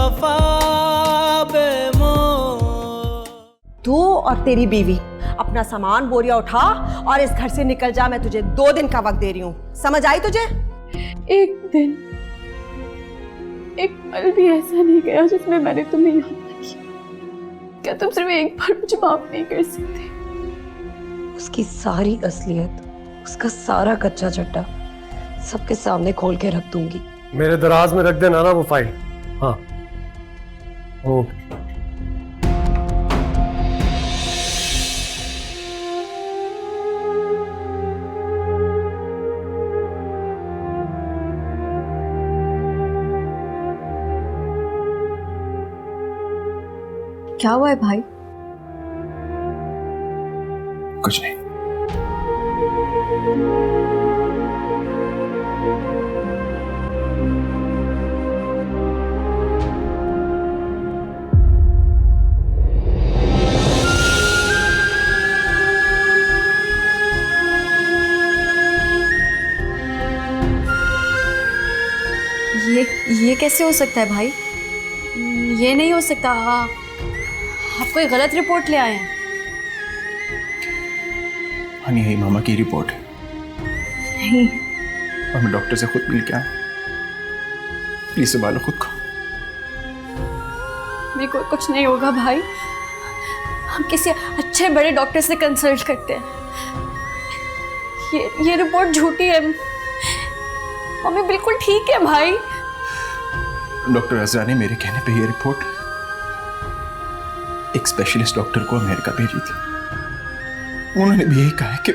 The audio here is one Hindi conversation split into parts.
वफा बेमोल। तू और तेरी बीवी अपना सामान बोरिया उठा और इस घर से निकल जा। मैं तुझे 2 दिन का वक्त दे रही हूँ, समझ आई तुझे? एक दिन, एक पल भी ऐसा नहीं गया जिसमें मैंने तुम्हें याद न किया। क्या तुम सिर्फ एक बार मुझे माफ नहीं कर सकते? उसकी सारी असलियत, उसका सारा कच्चा चट्टा सबके सामने खोल के रख दूंगी। मेरे दराज में रख देना ना वो फाइल। हाँ ओ क्या हुआ है भाई? कुछ नहीं। ये कैसे हो सकता है भाई? ये नहीं हो सकता। आप कोई गलत रिपोर्ट ले आए हैं। हनी, यही मामा की रिपोर्ट है। नहीं, और मैं डॉक्टर से खुद मिल के आया। प्लीज संभालो खुद को। मेरे को कुछ नहीं होगा भाई। हम किसी अच्छे बड़े डॉक्टर से कंसल्ट करते हैं। ये रिपोर्ट झूठी है। मम्मी बिल्कुल ठीक है भाई। डॉक्टर अजरा ने मेरे कहने पे ये रिपोर्ट एक स्पेशलिस्ट डॉक्टर को अमेरिका भेजी थी। उन्होंने भी यही कहा है कि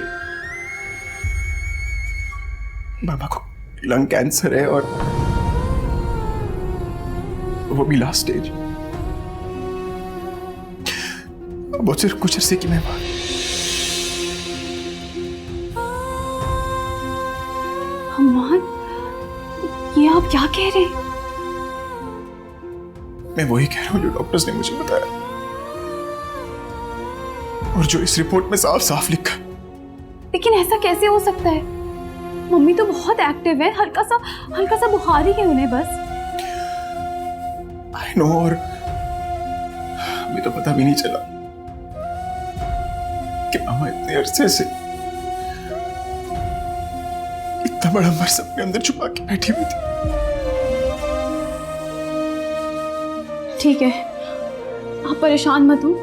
मामा को लंग कैंसर है और वो भी लास्ट स्टेज। वो सिर्फ कुछ अरसे की मेहमान। अम्मान, ये आप क्या कह रहे हैं? मैं वही कह रहा हूं जो डॉक्टर्स ने मुझे बताया और जो इस रिपोर्ट में साफ साफ लिखा। लेकिन ऐसा कैसे हो सकता है? मम्मी तो बहुत एक्टिव है। हल्का सा बुखार ही है उन्हें बस। आई नो, और अभी तो पता भी नहीं चला कि मामा इतने अरसे से इतना बड़ा मर्ज अपने अंदर छुपा के बैठी हुई थी। ठीक है, आप परेशान मत हो।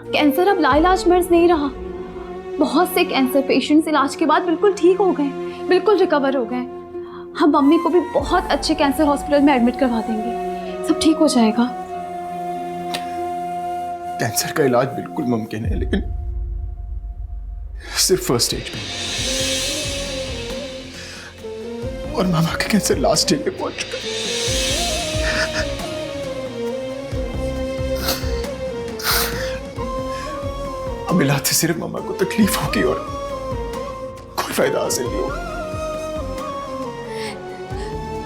कैंसर अब लाइलाज मर्ज नहीं रहा। बहुत से कैंसर पेशेंट्स इलाज के बाद बिल्कुल ठीक हो गए, बिल्कुल रिकवर हो गए। हम मम्मी को भी बहुत अच्छे कैंसर हॉस्पिटल में एडमिट करवा देंगे। सब ठीक हो जाएगा। कैंसर का इलाज बिल्कुल मुमकिन है, लेकिन सिर्फ फर्स्ट स्टेज पे। और मामा का कैंसर लास्ट स्टेज पे पहुंच चुका है। अब इलाज से सिर्फ मामा को तकलीफ होगी और कोई फायदा हासिल नहीं होगा।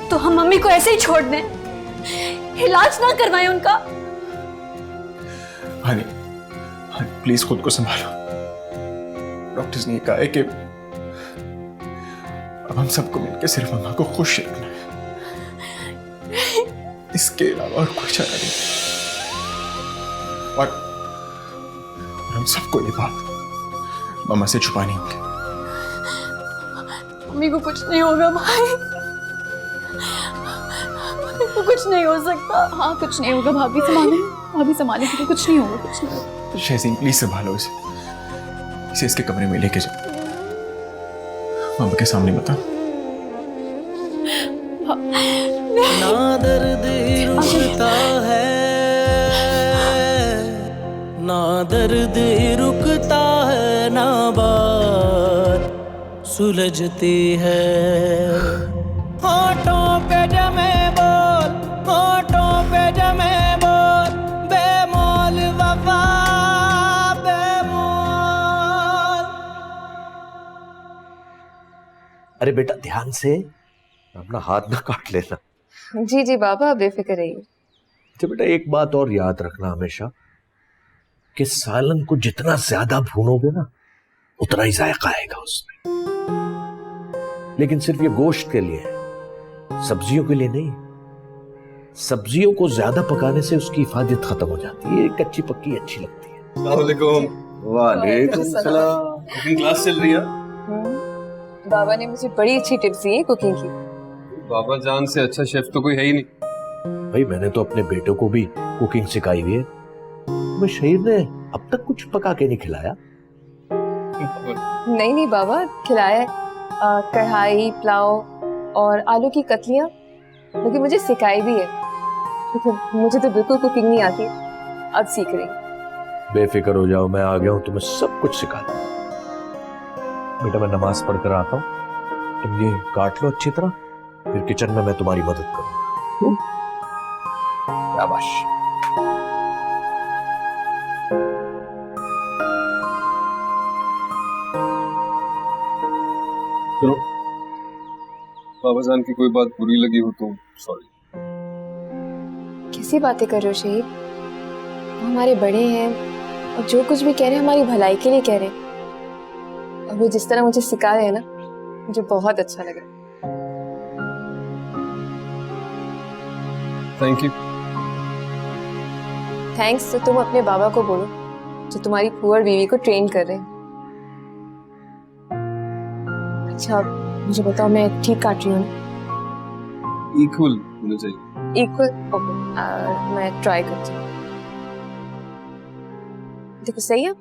तो हम मम्मी को ऐसे ही छोड़ दें? इलाज ना करवाएं उनका? हनी, प्लीज खुद को संभालो। डॉक्टर्स ने कहा है कि अब हम सबको मिलकर सिर्फ मामा को खुश रखना है। इसके अलावा और कोई चारा नहीं। और हम सबको ये बात मामा से छुपानी होगी। मम्मी को कुछ नहीं होगा भाई। मम्मी को कुछ नहीं हो सकता। हाँ, कुछ नहीं होगा। भाभी संभाले तो कुछ नहीं होगा, कुछ नहीं होगा। शहज़ीन, प्लीज संभालो इसे इसके कमरे में लेके जाओ। मामा के सामने बता। ना दर्द रुकता है, ना दर्द रुकता है, ना बात सुलझती है। होठों पे जमे बोल, होठों पे जमे बोल, बेमोल वफा बेमोल। अरे बेटा ध्यान से, अपना हाथ ना काट लेना। जी जी बाबा, बेफिक्र रहिए। अच्छा बेटा, एक बात और याद रखना हमेशा कि सालन को जितना ज्यादा भूनोगे ना उतना ही जायका आएगा उसमें। लेकिन सिर्फ ये गोश्त के लिए है, सब्जियों के लिए नहीं। सब्जियों को ज्यादा पकाने से उसकी हिफाजत खत्म हो जाती है, कच्ची पक्की अच्छी लगती है। वालेकुम सलाम। कुकिंग क्लास चल रही है? बाबा ने मुझे बड़ी अच्छी टिप्स दी है कुकिंग की। बाबा जान से अच्छा शेफ तो कोई है ही नहीं। भाई मैंने तो अपने बेटों को भी कुकिंग सिखाई हुई है। बशीर ने अब तक कुछ पका के नहीं खिलाया। नहीं नहीं बाबा, खिलाया है। कढ़ाई, पुलाव और आलू की कतलियां, लेकिन मुझे सिखाई भी है क्योंकि मुझे तो बिल्कुल कुकिंग नहीं आती, अब सीख रही हूँ। बेफिक्र हो जाओ, मैं आ गया हूँ, तुम्हें सब कुछ सिखा दूँ। बेटा मैं नमाज पढ़ कर आता हूँ, तुम ये काट लो अच्छी तरह, फिर किचन में मैं तुम्हारी मदद करूँगा। शाबाश। सुनो, बाबा जान की कोई बात बुरी लगी हो तो सॉरी। कैसी बातें कर रहे हो शहीद? वो हमारे बड़े हैं और जो कुछ भी कह रहे हैं हमारी भलाई के लिए कह रहे हैं, और वो जिस तरह मुझे सिखा रहे हैं ना, मुझे बहुत अच्छा लग रहा है। Thank you. थैंक्स तो तुम अपने बाबा को बोलो जो तुम्हारी पुअर बीवी को ट्रेन कर रहे हैं। अच्छा मुझे बताओ, मैं ठीक काट रही हूँ ना? इक्वल होना चाहिए। इक्वल? ओके, मैं ट्राई करती हूँ। देखो सही है।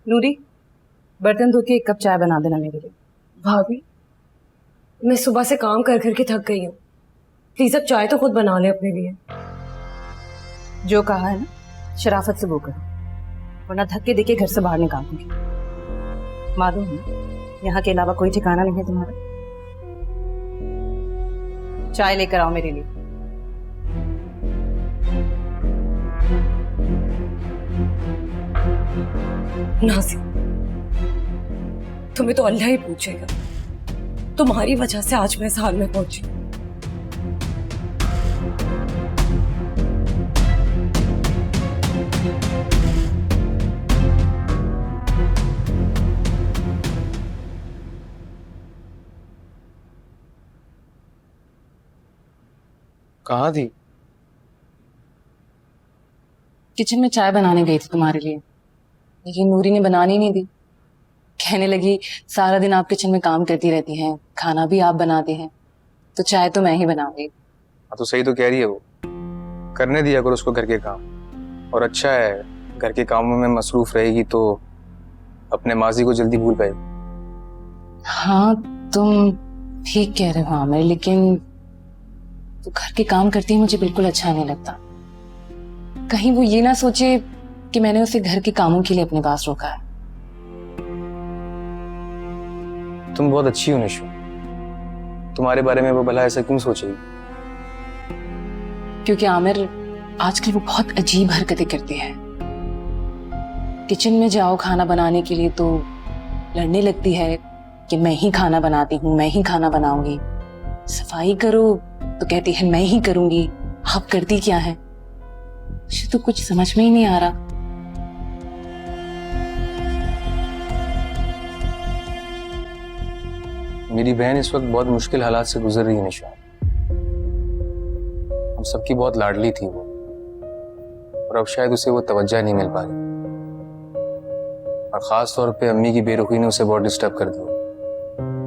नूरी, बर्तन धो के एक कप चाय बना देना मेरे लिए। भाभी, मैं सुबह से काम कर करके थक गई हूँ, प्लीज अब चाय तो खुद बना ले अपने लिए। जो कहा है ना, शराफत से वो करो, वरना धक्के देके घर से बाहर निकाल दूंगी। मालूम है यहाँ के अलावा कोई ठिकाना नहीं है तुम्हारा। चाय लेकर आओ मेरे लिए। नाज़िम, तुम्हें तो अल्लाह ही पूछेगा, तुम्हारी वजह से आज मैं इस हाल में पहुंची। कहाँ थी? किचन में चाय बनाने गई थी तुम्हारे लिए, लेकिन नूरी ने बनानी नहीं दी। कहने लगी सारा दिन आप किचन में काम करती रहती हैं, खाना भी आप बनाते हैं, तो चाय तो मैं ही बनाऊंगी। हाँ तो सही तो कह रही है वो, करने दिया करो उसको घर के काम। और अच्छा है, घर के कामों में मसरूफ रहेगी तो अपने माजी को जल्दी भूल पाएगी। हाँ तुम ठीक कह रहे हो आमिर, लेकिन तो घर के काम करती है मुझे बिल्कुल अच्छा नहीं लगता। कहीं वो ये ना सोचे कि मैंने उसे घर के कामों के लिए अपने पास रोका है। तुम बहुत अच्छी हो निशु, तुम्हारे बारे में वो भला ऐसा क्यों सोचेगी? क्योंकि आमिर आजकल वो बहुत अजीब हरकतें करती है। किचन में जाओ खाना बनाने के लिए तो लड़ने लगती है कि मैं ही खाना बनाती हूँ, मैं ही खाना बनाऊंगी। सफाई करो तो कहती है मैं ही करूंगी। आप करती क्या है? मुझे तो कुछ समझ में ही नहीं आ रहा। मेरी बहन इस वक्त बहुत मुश्किल हालात से गुजर रही है निशा। हम सबकी बहुत लाडली थी वो, और अब शायद उसे वो तवज्जो नहीं मिल पा रही, और खास तौर पे अम्मी की बेरुखी ने उसे बहुत डिस्टर्ब कर दिया।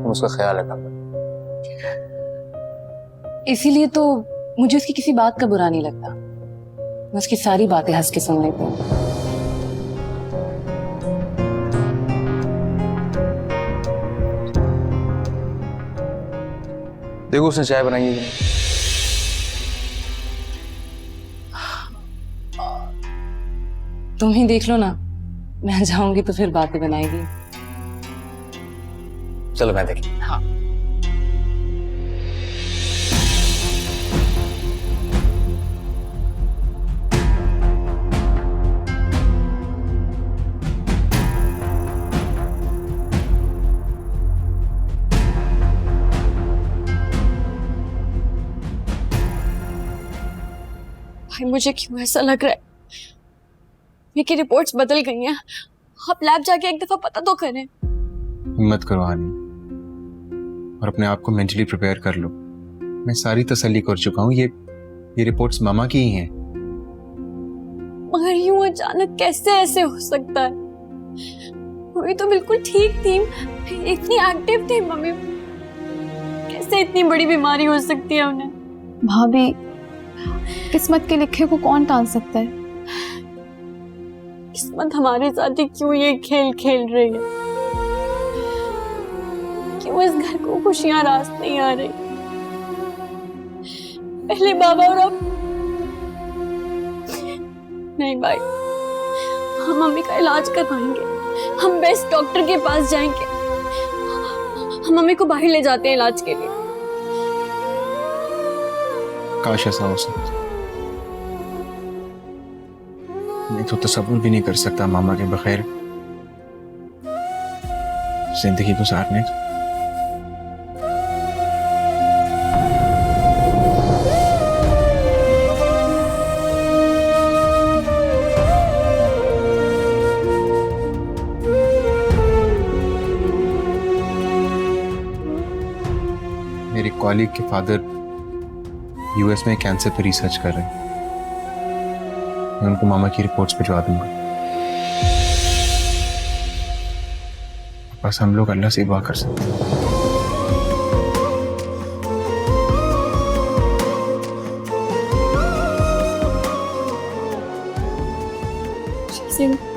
तुम उसका ख्याल रखा करो। इसीलिए तो मुझे उसकी किसी बात का बुरा नहीं लगता। मैं उसकी सारी बातें हंस के सुन लेती हूँ। देखो उसने चाय बनाई है कि नहीं? तुम ही देख लो ना, मैं जाऊंगी तो फिर बातें बनाएगी। चलो मैं देखी। हाँ मुझे क्यों ऐसा लग रहा है मेरी रिपोर्ट्स बदल गई हैं। आप लैब जाके एक दफा पता तो करें। हिम्मत करो हानि, और अपने आप को मेंटली प्रिपेयर कर लो। मैं सारी तसल्ली कर चुका हूँ, ये रिपोर्ट्स मामा की ही हैं। मगर यूं अचानक कैसे ऐसे हो सकता है? मम्मी तो बिल्कुल ठीक थी, इतनी एक्टिव थी मम्मी, कैसे इतनी बड़ी बीमारी हो सकती है उन्हें? भाभी, किस्मत के लिखे को कौन टाल सकता है? किस्मत हमारे साथ ही क्यों ये खेल खेल रही है? क्यों इस घर को खुशियां रास नहीं आ रही? पहले बाबा और अब नहीं भाई, हम मम्मी का इलाज करवाएंगे, हम बेस्ट डॉक्टर के पास जाएंगे, हम मम्मी को बाहर ले जाते हैं इलाज के लिए। काश ऐसा हो सकता। मैं तो तसव्वुर भी नहीं कर सकता मामा के बगैर जिंदगी गुजारने का। मेरे कॉलीग के फादर यूएस में कैंसर पर रिसर्च कर रहे हैं। मैं उनको मामा की रिपोर्ट्स भिजवा दूंगा। बस हम लोग अल्लाह से दुआ कर सकते हैं।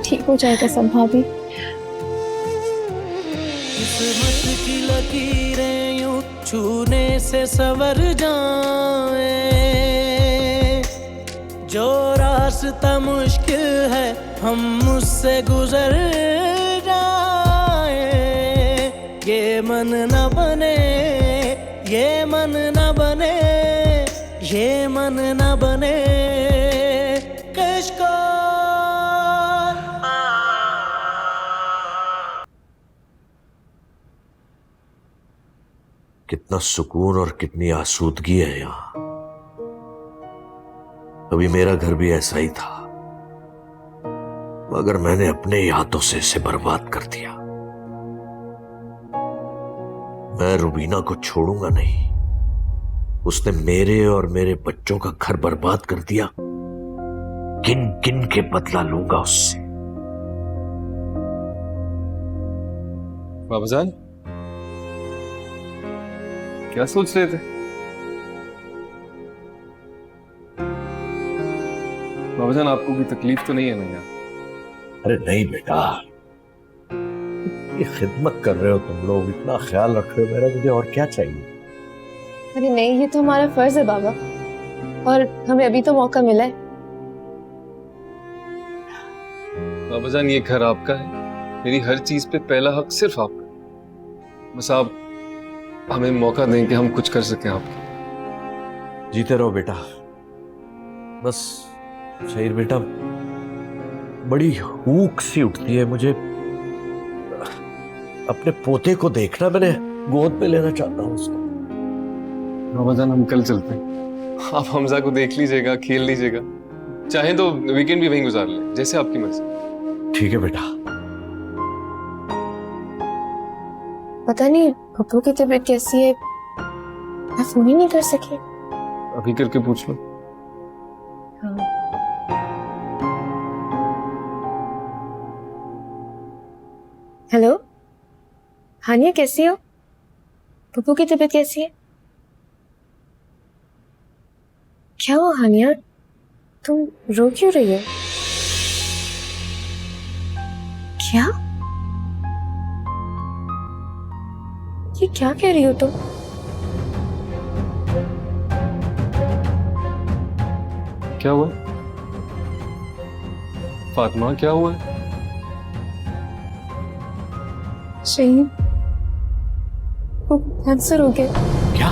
ठीक हो जाएगा सब भाभी। किस्मत की लकीरें यूं छूने से सवर जाए, जो रास्ता मुश्किल है हम मुझसे गुजर जाए। ये मन न बने, ये मन न बने, ये मन न बने कश्को। कितना सुकून और कितनी आसूदगी है यहाँ। अभी मेरा घर भी ऐसा ही था, मगर मैंने अपने ही हाथों से इसे बर्बाद कर दिया। मैं रुबीना को छोड़ूंगा नहीं। उसने मेरे और मेरे बच्चों का घर बर्बाद कर दिया। गिन गिन के बदला लूंगा उससे। बाबाजान, क्या सोच रहे थे? बाबाजान, आपको कोई तकलीफ तो नहीं है ना यार? अरे नहीं बेटा, ये खिदमत कर रहे हो तुम लोग, इतना ख्याल रख रहे हो मेरा, मुझे और क्या चाहिए? अरे नहीं, ये तो हमारा फर्ज है बाबा, और हमें अभी तो मौका मिला है। बाबाजान, ये घर आपका है, मेरी हर चीज पे पहला हक सिर्फ आपका है। बस आप हमें मौका दें कि हम कुछ कर सकें आपके। जीते रहो बेटा। बस शहीर बेटा, बड़ी हूक सी उठती है मुझे अपने पोते को देखना। मैंने गोद में लेना चाहता हूँ उसको। बाबाजान, हम कल चलते हैं, आप हमजा को देख लीजिएगा, खेल लीजिएगा, चाहे तो वीकेंड भी वहीं गुजार लें, जैसे आपकी मर्जी। ठीक है बेटा। पता नहीं पप्पू की तबीयत कैसी है, मैं फोन ही नहीं कर सकी। अभी करके पूछ लो। हाँ। हेलो हानिया, कैसी हो? पप्पू की तबीयत कैसी है? क्या हुआ हानिया, तुम रो क्यों रही हो? क्या? ये क्या कह रही हो तुम? क्या हुआ फातिमा, क्या हुआ? शहीद को कैंसर हो गया। क्या?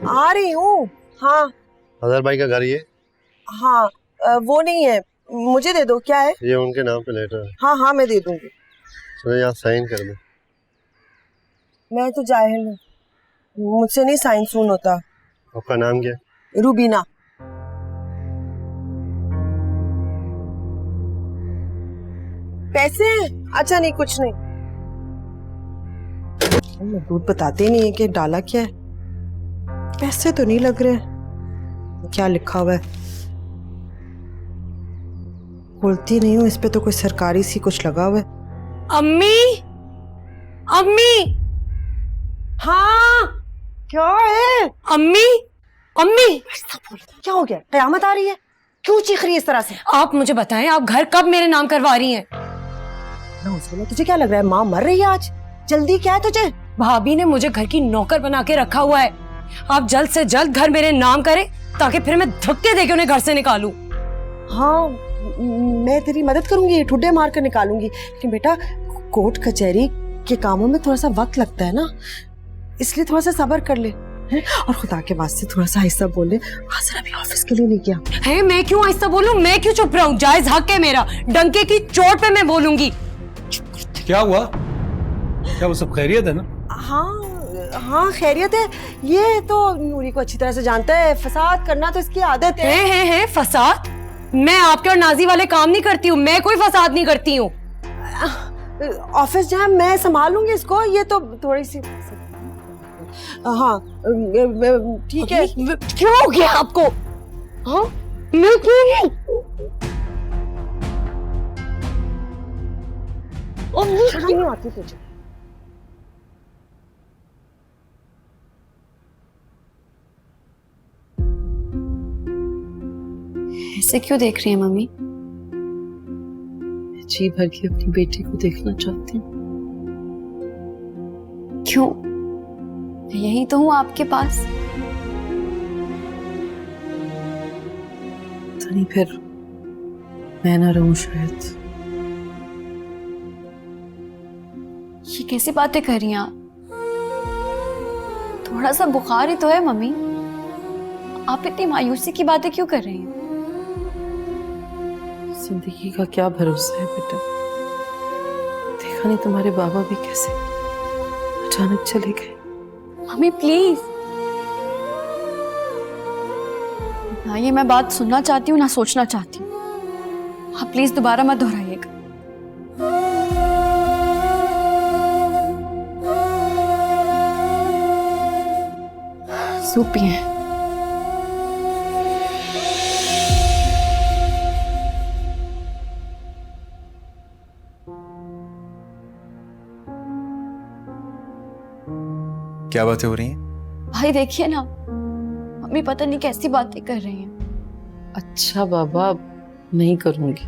आ रही हूँ। हाँ अजहर भाई का घर ये? हाँ वो नहीं है, मुझे दे दो। क्या है? ये उनके नाम पे लेटर है। हाँ हाँ मैं दे दूंगी। चलो यहाँ साइन कर दो। मैं तो जाहिल हूँ, मुझसे नहीं साइन सून होता। आपका नाम क्या है? रूबीना। पैसे? अच्छा नहीं, कुछ नहीं। दूध बताते नहीं है कि डाला क्या है। पैसे तो नहीं लग रहे। क्या लिखा हुआ है? बोलती नहीं हूँ, इस पे तो कोई सरकारी सी कुछ लगा हुआ है। अम्मी, अम्मी। हाँ क्या है? अम्मी, अम्मी। क्या हो गया? कयामत आ रही है? क्यों चीख रही है इस तरह से? आप मुझे बताएं, आप घर कब मेरे नाम करवा रही हैं? तुझे क्या लग रहा है माँ मर रही है आज? जल्दी क्या है तुझे? भाभी ने मुझे घर की नौकर बना के रखा हुआ है। आप जल्द से जल्द घर मेरे नाम करें ताकि फिर मैं धक्के देके उन्हें घर से निकालूं। हाँ मैं तेरी मदद करूंगी, ठुड्डे मार कर निकालूंगी, लेकिन बेटा कोर्ट कचहरी के कामों में थोड़ा सा वक्त लगता है ना, इसलिए थोड़ा सा सब्र कर ले। और खुदा के वास्ते थोड़ा सा आहिस्ता बोल ले। हाजिर अभी ऑफिस के लिए नहीं गया है। मैं क्यों आहिस्ता बोलूं? मैं क्यों चुप रहूं? जायज हक है मेरा। डंके की चोट पे मैं बोलूंगी। क्या हुआ? क्या वो सब खैरियत है ना? हाँ हाँ खैरियत है। ये तो नूरी को अच्छी तरह से जानता है, फसाद करना तो इसकी आदत है। फसाद? मैं आपके और नाजी वाले काम नहीं करती हूँ। मैं कोई फसाद नहीं करती हूँ। ऑफिस जाए, मैं संभाल लूंगी इसको। ये तो थोड़ी सी हाँ ठीक है। क्यों हो गया आपको? हाँ मैं क्यों नहीं? शर्म नहीं आती तुझे? ऐसे क्यों देख रही है मम्मी? जी भर के अपनी बेटी को देखना चाहती हूँ। क्यों? यही तो हूँ आपके पास। तो नहीं फिर मैं ना रहूं शायद। ये कैसी बातें कर रही हैं आप? थोड़ा सा बुखार ही तो है मम्मी। आप इतनी मायूसी की बातें क्यों कर रही हैं? जिंदगी का क्या भरोसा है बेटा। देखा नहीं तुम्हारे बाबा भी कैसे अचानक चले गए। Mummy please. ना ये मैं बात सुनना चाहती हूँ ना सोचना चाहती हूँ। आप प्लीज दोबारा मत दोहराइएगा। सूप पिए। क्या बातें हो रही हैं? भाई देखिए ना, मम्मी पता नहीं कैसी बातें कर रही हैं। अच्छा बाबा नहीं करूंगी।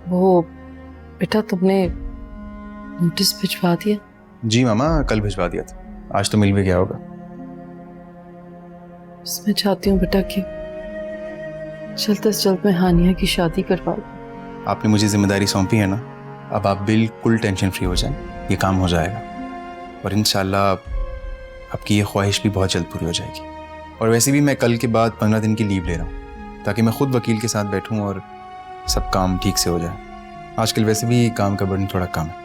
वो बेटा तुमने नोटिस भिजवा दिया? जी मामा, कल भिजवा दिया था। आज तो मिल भी गया होगा। मैं चाहती हूँ बेटा कि जल्द से जल्द मैं हानिया की शादी करवा दूं। आपने मुझे जिम्मेदारी सौंपी है ना, अब आप बिल्कुल टेंशन फ्री हो जाएं। ये काम हो जाएगा और इंशाल्लाह आपकी ये ख्वाहिश भी बहुत जल्द पूरी हो जाएगी। और वैसे भी मैं कल के बाद 15 दिन की लीव ले रहा हूँ ताकि मैं खुद वकील के साथ बैठूँ और सब काम ठीक से हो जाए। आजकल वैसे भी काम का बर्डन थोड़ा कम है।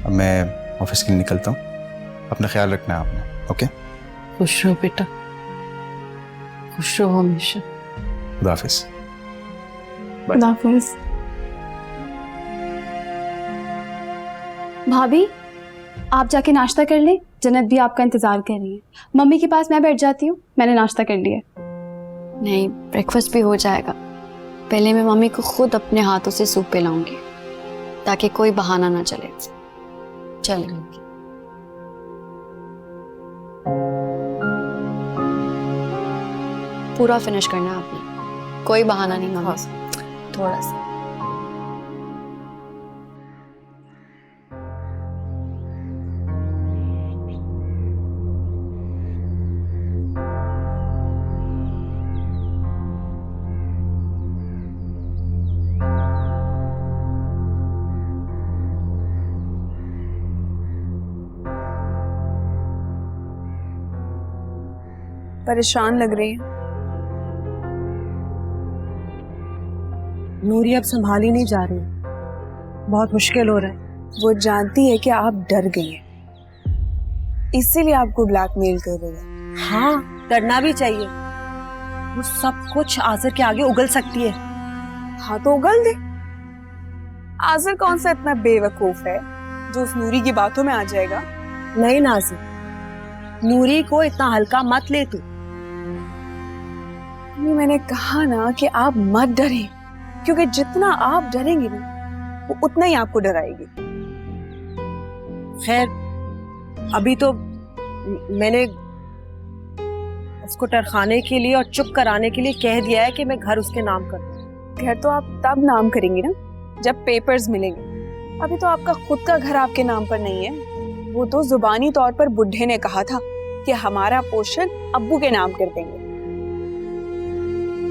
अब मैं ऑफिस के लिए निकलता हूँ। अपना ख्याल रखना है आपने। ओके? खुश रहो बेटा, खुश रहो हमेशा। खुदा हाफिज़। खुदा हाफिज़। भाभी आप जाके नाश्ता कर लें, जन्नत भी आपका इंतजार कर रही है। मम्मी के पास मैं बैठ जाती हूँ, मैंने नाश्ता कर लिया। नहीं, ब्रेकफास्ट भी हो जाएगा। पहले मैं मम्मी को खुद अपने हाथों से सूप पिलाऊंगी ताकि कोई बहाना ना चले। चलिए। पूरा फिनिश करना है आपने, कोई बहाना नहीं मम्मी। थोड़ा सा। परेशान लग रही है। नूरी अब संभाली नहीं जा रही, बहुत मुश्किल हो रहा है। वो जानती है कि आप डर गई हैं, इसीलिए आपको ब्लैकमेल कर रही है। हाँ, डरना भी चाहिए। वो सब कुछ आज़र के आगे उगल सकती है। हाँ तो उगल दे। आज़र कौन सा इतना बेवकूफ है जो उस नूरी की बातों में आ जाएगा? नहीं नाज़िर, नूरी को इतना हल्का मत ले तू। मैंने कहा ना कि आप मत डरें, क्योंकि जितना आप डरेंगी ना वो उतना ही आपको डराएगी। खैर, अभी तो मैंने उसको टरखाने के लिए और चुप कराने के लिए कह दिया है कि मैं घर उसके नाम कर दूं। घर तो आप तब नाम करेंगी ना जब पेपर्स मिलेंगे। अभी तो आपका खुद का घर आपके नाम पर नहीं है। वो तो जुबानी तौर पर बुढ़े ने कहा था कि हमारा पोर्शन अब्बू के नाम कर देंगे।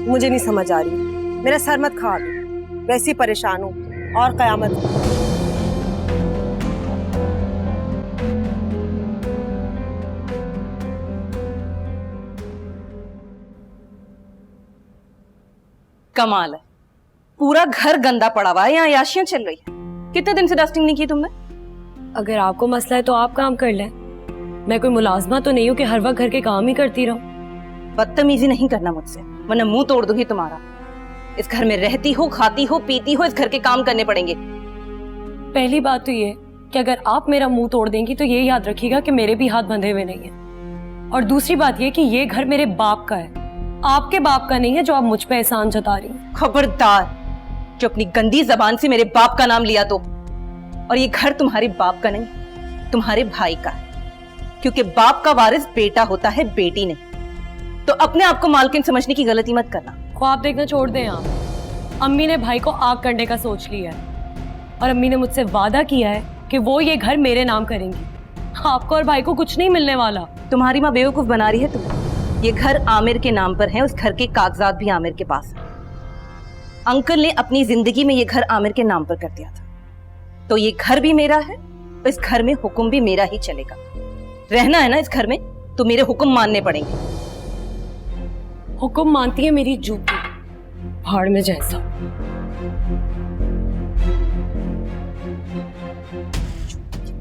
मुझे नहीं समझ आ रही, मेरा सर मत खा दो, वैसी परेशान हूँ और कयामत। कमाल है, पूरा घर गंदा पड़ा हुआ है, यहाँ याशियां चल रही है। कितने दिन से डस्टिंग नहीं की तुमने? अगर आपको मसला है तो आप काम कर लें। मैं कोई मुलाजमा तो नहीं हूँ कि हर वक्त घर के काम ही करती रहूं। बदतमीजी नहीं करना मुझसे, वरना मुंह तोड़ दूंगी तुम्हारा। इस घर में रहती हो, खाती हो, पीती हो, इस घर के काम करने पड़ेंगे। पहली बात तो ये कि अगर आप मेरा मुंह तोड़ देंगी तो ये याद रखिएगा कि मेरे भी हाथ बंधे हुए नहीं है। और दूसरी बात ये कि ये घर मेरे बाप का है, आपके बाप का नहीं है जो आप मुझ पे एहसान जता रही हैं। खबरदार, जो अपनी गंदी जबान से मेरे बाप का नाम लिया तो। और ये घर तुम्हारे बाप का नहीं, तुम्हारे भाई का है, क्योंकि बाप का वारिस बेटा होता है, बेटी नहीं। तो अपने आप को मालकिन समझने की गलती मत करना। ख्वाब देखना छोड़ दें आप। अम्मी ने भाई को आग करने का सोच लिया है और अम्मी ने मुझसे वादा किया है कि वो ये घर मेरे नाम करेंगी। आपको और भाई को कुछ नहीं मिलने वाला। तुम्हारी माँ बेवकूफ बना रही है तुम्हें। ये घर आमिर के नाम पर है, उस घर के कागजात भी आमिर के पास है। अंकल ने अपनी जिंदगी में ये घर आमिर के नाम पर कर दिया था, तो ये घर भी मेरा है, इस घर में हुक्म भी मेरा ही चलेगा। रहना है ना इस घर में तो मेरे हुक्म मानने पड़ेंगे। हुक्म मानती है मेरी जूती, भाड़ में जैसा।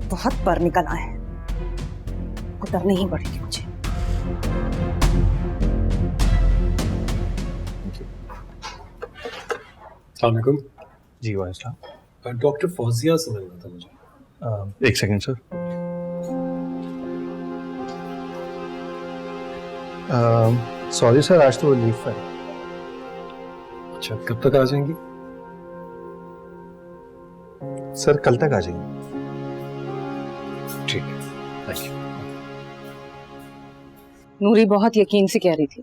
बहुत पर निकल आए हैं, उतरनी ही पड़ेगी मुझे। अस्सलाम जी वालेकुम। डॉक्टर फौजिया से मिलना था मुझे। एक सेकंड सर। सॉरी सर, आज तो वो लीव पर है। अच्छा, कब तक आ जाएंगी? सर कल तक आ जाएंगे। ठीक है, थैंक यू। नूरी बहुत यकीन से कह रही थी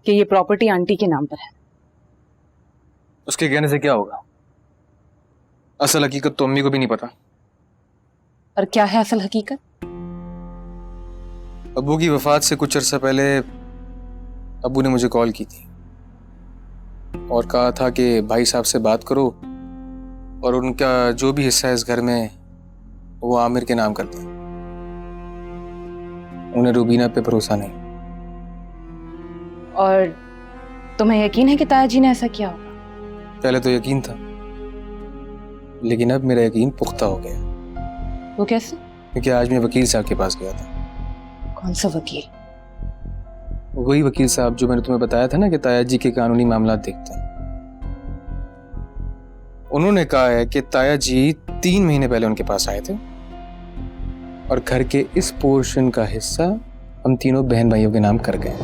कि ये प्रॉपर्टी आंटी के नाम पर है। उसके कहने से क्या होगा? असल हकीकत तो अम्मी को भी नहीं पता। और क्या है असल हकीकत? अब्बू की वफात से कुछ अरसा पहले अब्बू ने मुझे कॉल की थी और कहा था कि भाई साहब से बात करो और उनका जो भी हिस्सा है इस घर में वो आमिर के नाम कर दें। उन्हें रूबीना पे भरोसा नहीं। और तुम्हें यकीन है कि ताया जी ने ऐसा किया होगा? पहले तो यकीन था, लेकिन अब मेरा यकीन पुख्ता हो गया। वो कैसे? क्योंकि आज मैं वकील साहब के पास गया था। कौन सा वकील? वही वकील साहब जो मैंने तुम्हें बताया था ना कि ताया जी के कानूनी मामला देखते हैं। उन्होंने कहा है कि ताया जी 3 महीने पहले उनके पास आए थे और घर के इस पोर्शन का हिस्सा हम तीनों बहन भाइयों के नाम कर गए।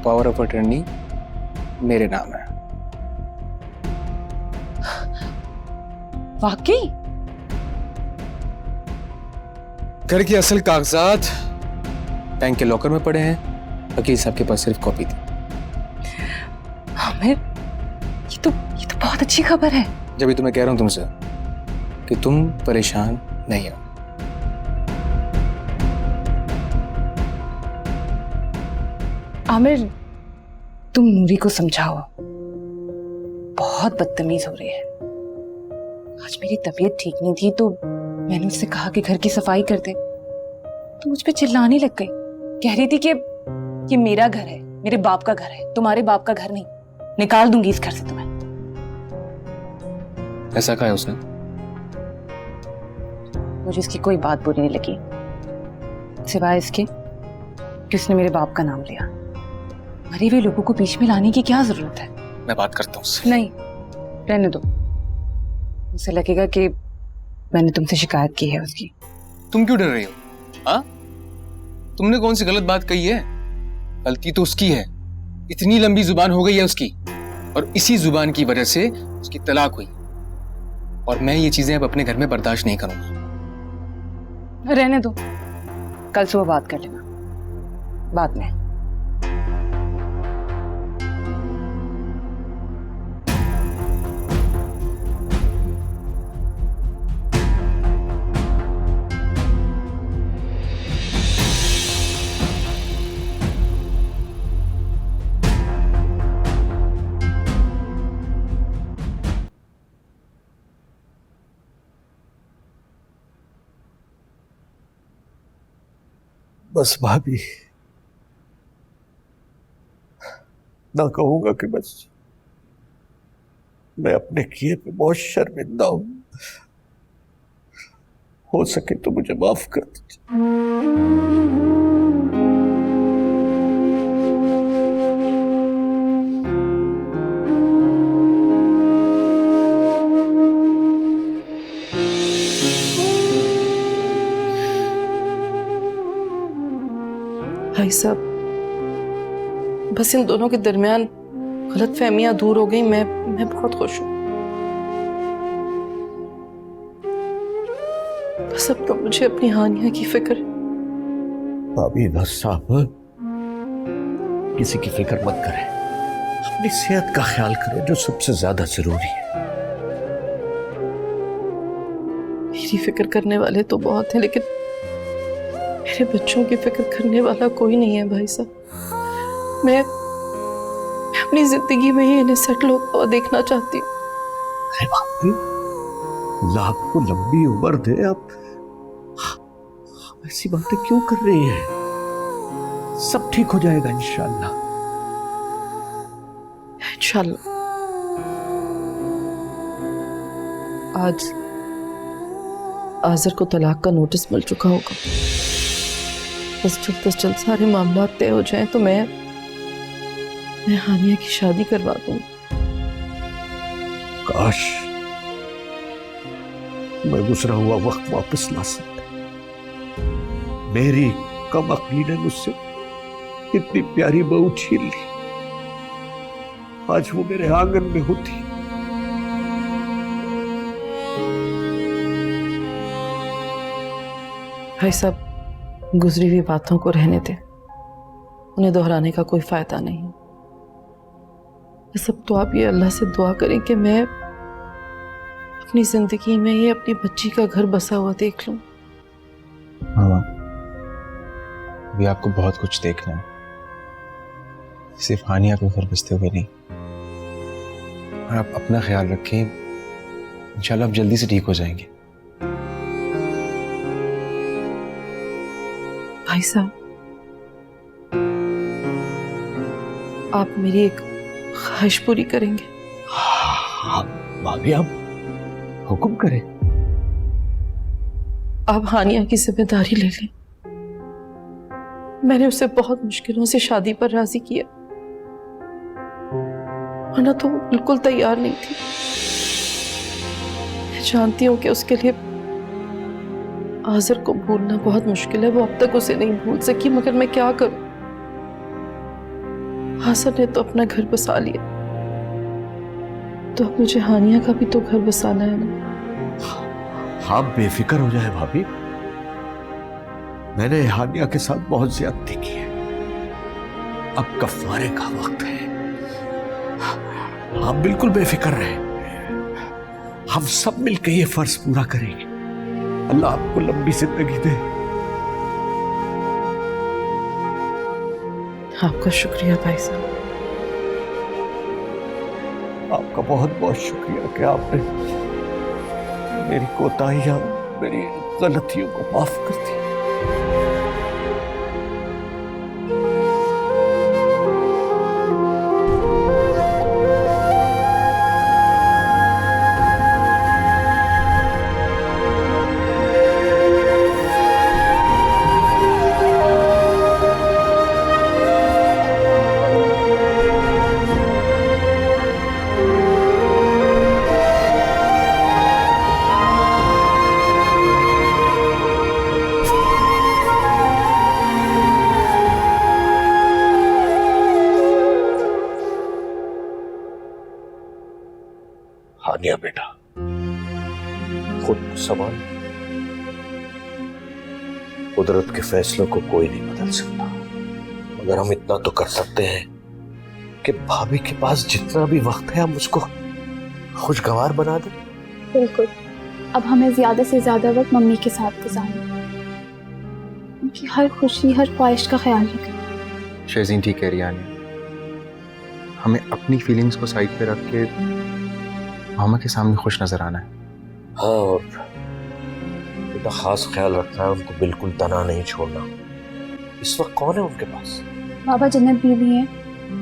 पावर ऑफ अटर्नी मेरे नाम है। वाकई? घर के असल कागजात बैंक के लॉकर में पड़े हैं, वकील साहब के पास सिर्फ कॉपी थी। आमिर, ये तो बहुत अच्छी खबर है। जब भी तो मैं कह रहा हूं तुमसे कि तुम परेशान नहीं हो। आमिर, तुम नूरी को समझाओ, बहुत बदतमीज हो रही है। आज मेरी तबीयत ठीक नहीं थी तो मैंने उससे कहा कि घर की सफाई कर दे, तो मुझ पे चिल्लाने लग गई, कह रही थी कि मेरा घर है, मेरे बाप का घर है, तुम्हारे बाप का घर नहीं, निकाल दूंगी इस घर से तुम्हें। ऐसा कहा है उसने? मुझे इसकी कोई बात बुरी नहीं लगी, सिवाय इसके कि उसने मेरे बाप का नाम लिया। मरे हुए लोगों को बीच में लाने की क्या जरूरत है? मैं बात करता हूँ उससे। नहीं, रहने दो। मुझे लगेगा कि मैंने तुमसे शिकायत की है उसकी। तुम क्यों डर रही हो? हाँ, तुमने कौन सी गलत बात कही है? गलती तो उसकी है, इतनी लंबी जुबान हो गई है उसकी, और इसी जुबान की वजह से उसकी तलाक हुई। और मैं ये चीजें अब अपने घर में बर्दाश्त नहीं करूंगा। रहने दो, कल सुबह बात कर लेना बाद में। बस भाभी, ना कहूंगा कि बस मैं अपने किए पे बहुत शर्मिंदा हूं। हो सके तो मुझे माफ कर दीजिए। भाई साहब, बस इन दोनों के दरमियान गलत फहमियां दूर हो गई। मैं बहुत खुश हूं। बस अब तो मुझे अपनी हानिया की फिक्र है। भाभी बस साहब, किसी की फिक्र मत करें, अपनी सेहत का ख्याल करें जो सबसे ज्यादा जरूरी है। मेरी फिक्र करने वाले तो बहुत हैं, लेकिन मेरे बच्चों की फिक्र करने वाला कोई नहीं है भाई साहब। मैं अपनी जिंदगी में ही इन्हें सेटल होता हुआ देखना चाहती हूँ। अरे भाभी, अल्लाह आपको लंबी उम्र दे। आप ऐसी बातें क्यों कर रही हैं? सब ठीक हो जाएगा इंशाअल्लाह। इंशाअल्लाह। आज आज़र को तलाक का नोटिस मिल चुका होगा। बस जल्द सारे मामला तय हो जाएं तो मैं हानिया की शादी करवा दूंगी। काश मैं गुजरा हुआ वक्त वापस ला सकता। मेरी कम अक्ली ने मुझसे इतनी प्यारी बहू छीन ली। आज वो मेरे आंगन में होती। भाई साहब, गुजरी हुई बातों को रहने दे, उन्हें दोहराने का कोई फायदा नहीं। सब तो आप ये अल्लाह से दुआ करें कि मैं अपनी जिंदगी में ये अपनी बच्ची का घर बसा हुआ देख लूं। मामा, अभी आपको बहुत कुछ देखना है, सिर्फ हानिया को घर बसते हुए नहीं। और आप अपना ख्याल रखें, इंशाल्लाह आप जल्दी से ठीक हो जाएंगे। भाई साहब, आप मेरी एक ख्वाहिश पूरी करेंगे? हाँ भाभी, आप हुक्म करें। आप हानिया की जिम्मेदारी ले लें। मैंने उसे बहुत मुश्किलों से शादी पर राजी किया, वरना तो वो बिल्कुल तैयार नहीं थी। मैं जानती हूँ कि उसके लिए आज़र को भूलना बहुत मुश्किल है। वो अब तक उसे नहीं भूल सकी, मगर मैं क्या करूं? आज़र ने तो अपना घर बसा लिया, तो अब मुझे हानिया का भी तो घर बसाना है ना। आप बेफिक्र हो जाए भाभी, मैंने हानिया के साथ बहुत ज्यादती की है। अब कफारे का वक्त है। आप बिल्कुल बेफिक्र रहे, हम सब मिलकर ये फर्ज पूरा करेंगे। अल्लाह आपको लंबी जिंदगी दे। आपका शुक्रिया भाई साहब। आपका बहुत बहुत शुक्रिया कि आपने मेरी कोताहियां, मेरी गलतियों को माफ कर दिया। खुद को संभाल। कुदरत के फैसलों को कोई नहीं बदल सकता, मगर हम इतना तो कर सकते हैं कि भाभी के पास जितना भी वक्त है हम उसको खुशगवार बना दें। बिल्कुल। अब हमें ज्यादा से ज्यादा वक्त मम्मी के साथ गुजारना, उनकी हर खुशी हर ख्वाहिश का ख्याल रखना। शेज़ीन ठीक कह रही है आनिया, हमें अपनी फीलिंग्स को साइड पे रख के मामा के सामने खुश नजर आना है। हाँ, और बेटा खास ख्याल रखना है, उनको बिल्कुल तना नहीं छोड़ना। इस वक्त कौन है उनके पास? बाबा जन्नत भी है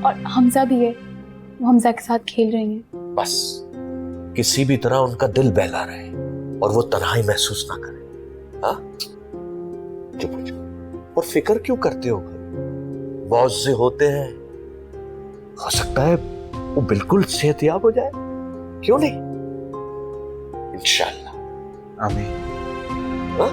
और हमजा भी है, वो हमजा के साथ खेल रही हैं। बस किसी भी तरह उनका दिल बहला रहे और वो तन्हाई महसूस ना करे। हाँ, चुप हो जाओ। और फिक्र क्यों करते हो? बहुत से होते हैं, हो सकता है वो बिल्कुल सेहतयाब हो जाए, क्यों नहीं? इंशाल्लाह। आमीन। हाँ?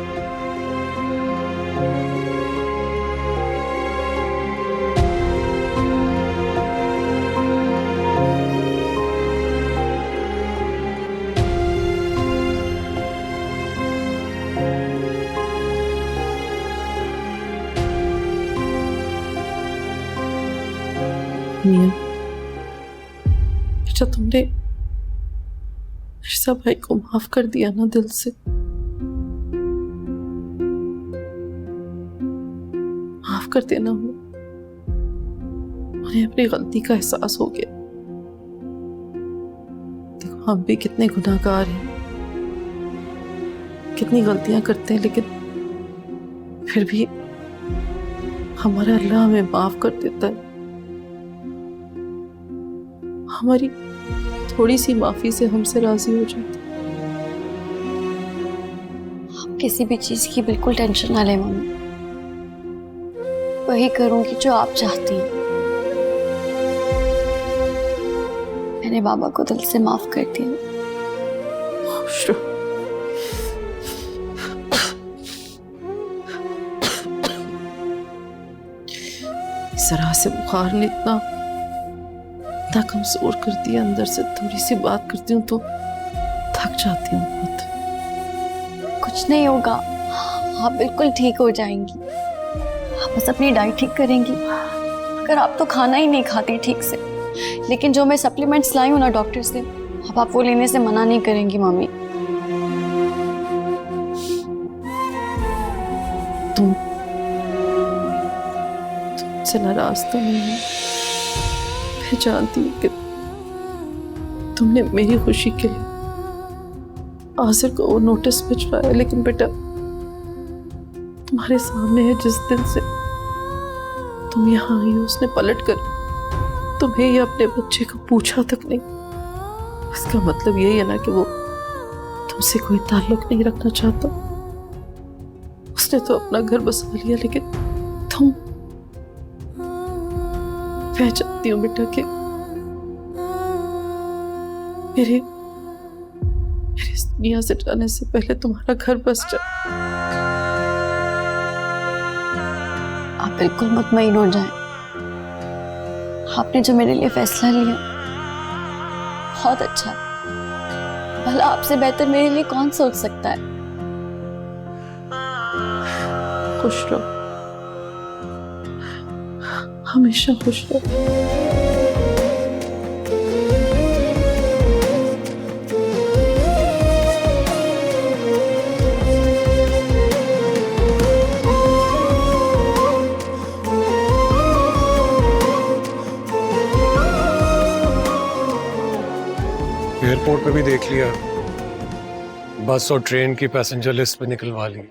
मियां, अच्छा तुमने मिर्जा भाई को माफ कर दिया ना दिल से? माफ कर देना उन्हें अपनी गलती का एहसास हो गया। देखो हम भी कितने गुनाहगार हैं, कितनी गलतियां करते हैं, लेकिन फिर भी हमारा अल्लाह हमें माफ कर देता है। हमारी थोड़ी सी माफी से हमसे राजी हो जाते। आप किसी भी चीज की बिल्कुल टेंशन ना लें मम्मी, वही करूंगी जो आप चाहती हैं। मैंने बाबा को दिल से माफ कर दिया। खुश रहो। इस तरह से बुखार ने इतना कमजोर कर दिया, अंदर से थोड़ी सी बात करती हूँ तो थक जाती हूँ बहुत। कुछ नहीं होगा, आप बिल्कुल ठीक हो जाएंगी। आप बस अपनी डाइट ठीक करेंगी। अगर आप तो खाना ही नहीं खाती ठीक से, लेकिन जो मैं सप्लीमेंट्स लाई हूँ ना डॉक्टर से, अब आप वो लेने से मना नहीं करेंगी मम्मी। तुमसे नाराज तो नहीं है, मैं जानती हूँ कि तुमने मेरी खुशी के लिए आसिर को वो नोटिस भिजवाया, लेकिन बेटा तुम्हारे सामने है, जिस दिन से तुम यहाँ आई हो उसने पलट कर तुम्हें या अपने बच्चे को पूछा तक नहीं। इसका मतलब यही है ना कि वो तुमसे कोई ताल्लुक नहीं रखना चाहता। उसने तो अपना घर बसा लिया, लेकिन तुम, मैं चाहती हूँ बेटा कि मेरे इस दुनिया से जाने से पहले तुम्हारा घर बस जाए। आप बिल्कुल मुतमईन हो जाएं। आपने जो मेरे लिए फैसला लिया बहुत अच्छा है। भला आपसे बेहतर मेरे लिए कौन सोच सकता है। खुश रहो, हमेशा खुश रहो। एयरपोर्ट पे भी देख लिया, बस और ट्रेन की पैसेंजर लिस्ट पे निकलवा ली।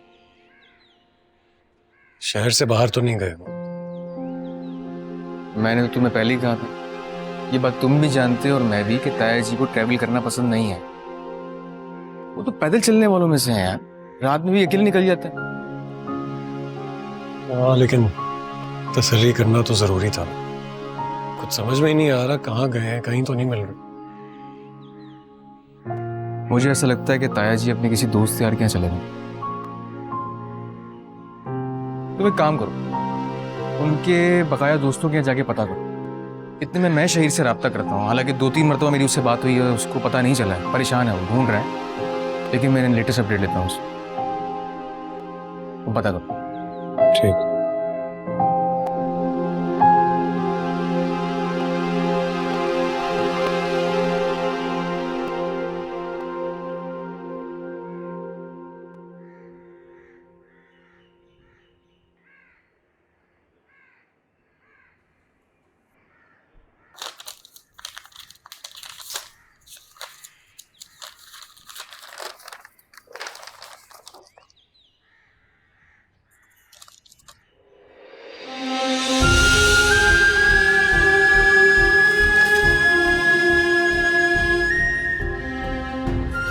शहर से बाहर तो नहीं गए वो। मैंने तो तुम्हें पहले ही कहा था, ये बात तुम भी जानते हो और मैं भी, कि ताया जी को ट्रैवल करना पसंद नहीं है। वो तो पैदल चलने वालों में से हैं यार, रात में भी अकेले निकल जाते हैं। हाँ, लेकिन तसल्ली करना तो जरूरी था। कुछ समझ में ही नहीं आ रहा कहाँ गए हैं, कहीं तो नहीं मिल रहे। मुझे ऐसा लगता है कि ताया जी अपने किसी दोस्त यार के यहाँ चले गए। तुम एक काम करो, उनके बकाया दोस्तों के यहाँ जाके पता करो। इतने में मैं शहीर से रब्ता करता हूँ। हालांकि 2-3 मरतबा मेरी उससे बात हुई है, उसको पता नहीं चला है, परेशान है, वो ढूंढ रहा है। लेकिन मैं लेटेस्ट अपडेट लेता हूँ उससे, वो बता दो। ठीक।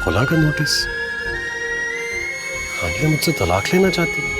खुला का नोटिस, आलिया मुझसे तलाक लेना चाहती है।